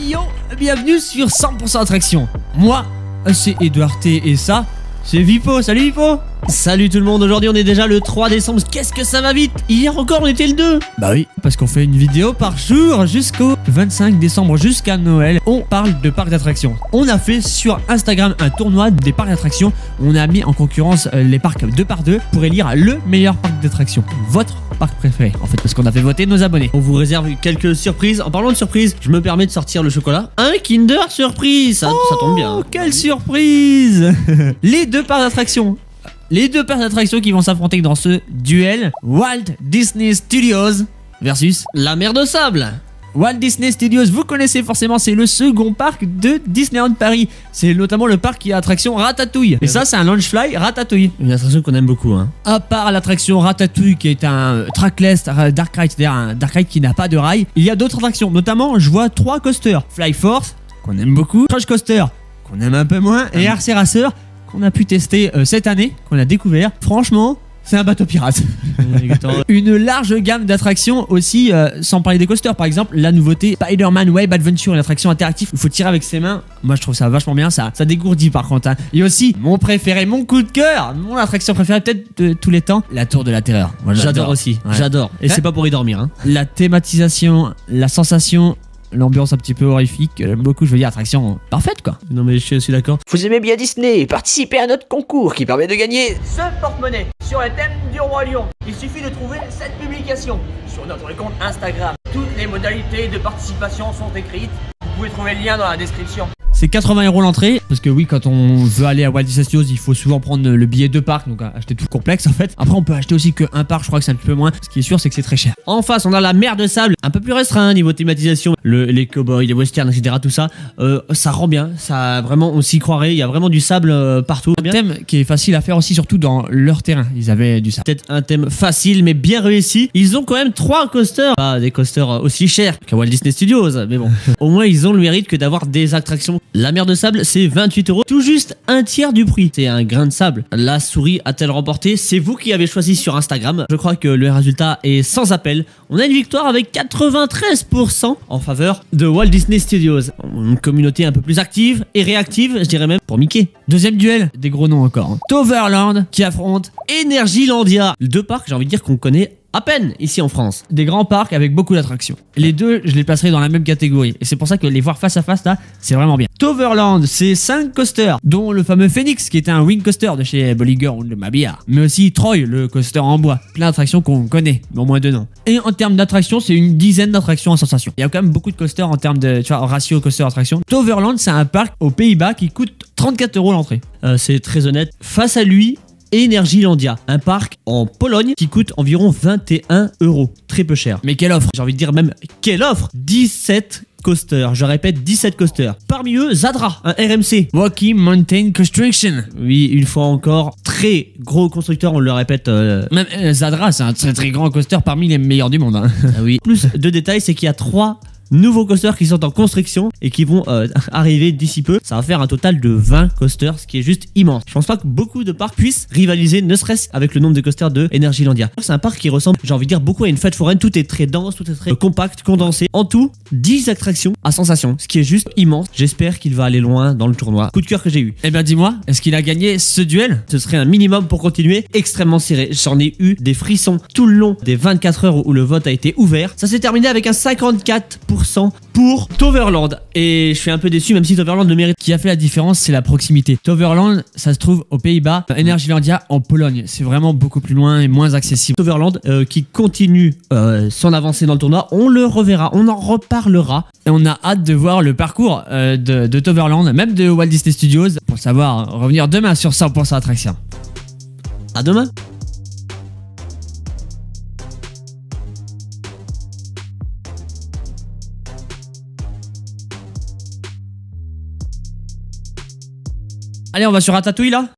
Yo, bienvenue sur 100% Attraction. Moi, c'est Edouard T et ça, c'est Vipo. Salut Vipo. Salut tout le monde, aujourd'hui on est déjà le 3 décembre, qu'est-ce que ça va vite. Hier encore on était le 2. Bah oui, parce qu'on fait une vidéo par jour jusqu'au 25 décembre, jusqu'à Noël. On parle de parcs d'attractions. On a fait sur Instagram un tournoi des parcs d'attractions. On a mis en concurrence les parcs 2 par 2 pour élire le meilleur parc d'attractions. Votre parc préféré en fait, parce qu'on a fait voter nos abonnés. On vous réserve quelques surprises. En parlant de surprises, je me permets de sortir le chocolat. Un Kinder Surprise, ça tombe bien. Quelle surprise. Les 2 parcs d'attractions. Les 2 parcs d'attractions qui vont s'affronter dans ce duel. Walt Disney Studios versus la mer de sable. Walt Disney Studios, vous connaissez forcément, c'est le second parc de Disneyland Paris. C'est notamment le parc qui a l'attraction Ratatouille. Et ça, c'est un Launchfly Ratatouille. Une attraction qu'on aime beaucoup, hein. À part l'attraction Ratatouille qui est un trackless dark ride, c'est-à-dire un dark ride qui n'a pas de rail, il y a d'autres attractions. Notamment, je vois 3 coasters. Fly Force, qu'on aime beaucoup. Crush Coaster, qu'on aime un peu moins. Et RC Racer, qu'on a pu tester cette année, qu'on a découvert. Franchement, c'est un bateau pirate. Une large gamme d'attractions aussi, sans parler des coasters. Par exemple, la nouveauté Spider-Man Web Adventure, une attraction interactive où il faut tirer avec ses mains. Moi, je trouve ça vachement bien. Ça dégourdit par contre, hein. Et aussi, mon préféré, mon coup de cœur, mon attraction préférée peut-être de tous les temps, la Tour de la Terreur. Moi, j'adore aussi, ouais. J'adore. Et c'est pas pour y dormir, hein. La thématisation, la sensation, l'ambiance un petit peu horrifique, j'aime beaucoup, je veux dire, attraction parfaite quoi. Non mais je suis d'accord. Vous aimez bien Disney, participez à notre concours qui permet de gagner ce porte-monnaie sur le thème du Roi Lion. Il suffit de trouver cette publication sur notre compte Instagram. Toutes les modalités de participation sont écrites. Vous pouvez trouver le lien dans la description. C'est 80 € l'entrée, parce que oui, quand on veut aller à Walt Disney Studios, il faut souvent prendre le billet de parc, donc acheter tout complexe en fait. Après, on peut acheter aussi qu'un parc, je crois que c'est un petit peu moins. Ce qui est sûr, c'est que c'est très cher. En face, on a la mer de sable, un peu plus restreint niveau thématisation. Les cowboys, les westerns, etc. Tout ça, ça rend bien. Ça vraiment, on s'y croirait. Il y a vraiment du sable partout. Un thème qui est facile à faire aussi, surtout dans leur terrain. Ils avaient du sable. Peut-être un thème facile, mais bien réussi. Ils ont quand même 3 coasters. Pas des coasters aussi chers qu'à Walt Disney Studios, mais bon. Au moins, ils ont le mérite que d'avoir des attractions. La mer de sable, c'est 28 €, tout juste un tiers du prix. C'est un grain de sable. La souris a-t-elle remporté? C'est vous qui avez choisi sur Instagram. Je crois que le résultat est sans appel. On a une victoire avec 93% en faveur de Walt Disney Studios. Une communauté un peu plus active et réactive, je dirais même, pour Mickey. Deuxième duel, des gros noms encore. Toverland qui affronte Energylandia. 2 parcs, j'ai envie de dire qu'on connaît à peine ici en France. Des grands parcs avec beaucoup d'attractions. Les deux, je les placerai dans la même catégorie. Et c'est pour ça que les voir face à face là, c'est vraiment bien. Toverland, c'est 5 coasters, dont le fameux Phoenix qui était un wing coaster de chez Bolliger ou de Mabillard. Mais aussi Troy, le coaster en bois. Plein d'attractions qu'on connaît, mais au moins 2 noms. Et en termes d'attractions, c'est une dizaine d'attractions en sensation. Il y a quand même beaucoup de coasters en termes de, tu vois, ratio coaster-attraction. Toverland, c'est un parc aux Pays-Bas qui coûte 34 € l'entrée. C'est très honnête. Face à lui, Energylandia, un parc en Pologne qui coûte environ 21 €. Très peu cher. Mais quelle offre! J'ai envie de dire même, quelle offre! 17 coasters, je répète 17 coasters. Parmi eux, Zadra, un RMC. Rocky Mountain Construction. Oui, une fois encore, très gros constructeur, on le répète. Même Zadra, c'est un très très grand coaster parmi les meilleurs du monde, hein. Ah oui. Plus de détails, c'est qu'il y a 3 nouveaux coasters qui sont en construction et qui vont arriver d'ici peu. Ça va faire un total de 20 coasters, ce qui est juste immense. Je pense pas que beaucoup de parcs puissent rivaliser, ne serait-ce avec le nombre de coasters de Energylandia. C'est un parc qui ressemble, j'ai envie de dire, beaucoup à une fête foraine. Tout est très dense, tout est très compact, condensé. En tout, 10 attractions à sensation, ce qui est juste immense. J'espère qu'il va aller loin dans le tournoi. Coup de cœur que j'ai eu. Eh ben dis-moi, est-ce qu'il a gagné ce duel? Ce serait un minimum pour continuer. Extrêmement serré. J'en ai eu des frissons tout le long des 24 heures où le vote a été ouvert. Ça s'est terminé avec un 54% pour Toverland. Et je suis un peu déçu, même si Toverland le mérite. Ce qui a fait la différence, c'est la proximité. Toverland, ça se trouve aux Pays-Bas. Energylandia en Pologne. C'est vraiment beaucoup plus loin et moins accessible. Toverland qui continue son avancée dans le tournoi. On le reverra, on en reparlera. Et on a hâte de voir le parcours de Toverland, même de Walt Disney Studios, pour savoir revenir demain sur 100% Attraction. À demain. Allez, on va sur Ratatouille là.